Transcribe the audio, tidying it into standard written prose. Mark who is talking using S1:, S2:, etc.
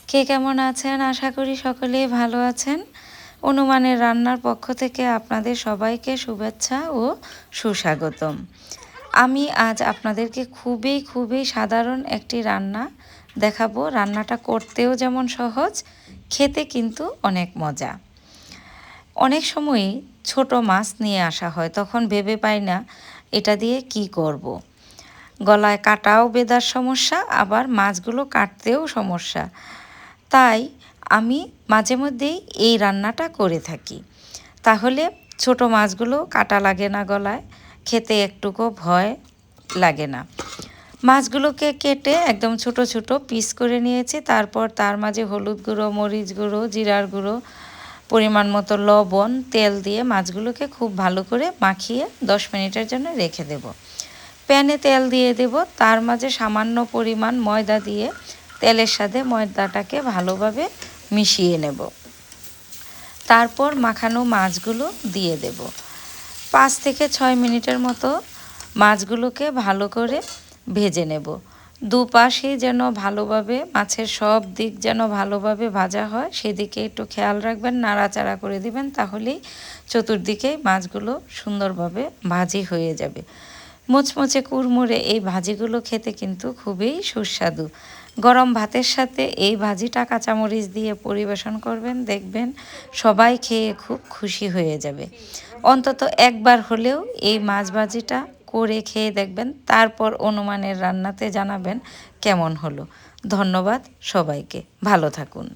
S1: কে কেমন আছেন? আশা করি সকলেই ভালো আছেন। অনুমানের রান্নার পক্ষ থেকে আপনাদের সবাইকে শুভেচ্ছা ও সুস্বাগতম। আমি আজ আপনাদেরকে খুবই সাধারণ একটি রান্না দেখাবো। রান্নাটা করতেও যেমন সহজ, খেতে কিন্তু অনেক মজা। অনেক সময়ই ছোট মাছ নিয়ে আসা হয়, তখন ভেবে পাই না এটা দিয়ে কি করব। গলায় কাটাও বেঁধার সমস্যা, আবার মাছগুলো কাটতেও সমস্যা। তাই আমি মাঝে মধ্যেই এই রান্নাটা করে থাকি। তাহলে ছোট মাছগুলো কাটা লাগে না গলায়, খেতে একটুকু ভয় লাগে না। মাছগুলোকে কেটে একদম ছোট ছোট পিস করে নিয়েছি। তারপর তার মাঝে হলুদ গুঁড়ো, মরিচ গুঁড়ো, জিরার গুঁড়ো, পরিমাণ মতো লবণ, তেল দিয়ে মাছগুলোকে খুব ভালো করে মাখিয়ে 10 মিনিটের জন্য রেখে দেব। প্যানে তেল দিয়ে দেব, তার মাঝে সামান্য পরিমাণ ময়দা দিয়ে তেলের সাথে ময়দাটাকে ভালোভাবে মিশিয়ে নেব। তারপর মাখানো মাছগুলো দিয়ে দেব। 5 থেকে 6 মিনিটের মতো মাছগুলোকে ভালো করে ভেজে নেব। দুপাশেই যেন ভালোভাবে, মাছের সব দিক যেন ভালোভাবে ভাজা হয় সেদিকে একটু খেয়াল রাখবেন, নাড়াচাড়া করে দিবেন, তাহলেই চতুর্দিকে মাছগুলো সুন্দরভাবে ভাজি হয়ে যাবে। মুচমুচে কুড়মুড়ে এই ভাজিগুলো খেতে কিন্তু খুবই সুস্বাদু। গরম ভাতের সাথে এই ভাজিটা কাঁচামরিচ দিয়ে পরিবেশন করবেন, দেখবেন সবাই খেয়ে খুব খুশি হয়ে যাবে। অন্তত একবার হলেও এই মাছ ভাজিটা করে খেয়ে দেখবেন, তারপর অনুমানের রান্নাতে জানাবেন কেমন হলো। ধন্যবাদ সবাইকে, ভালো থাকুন।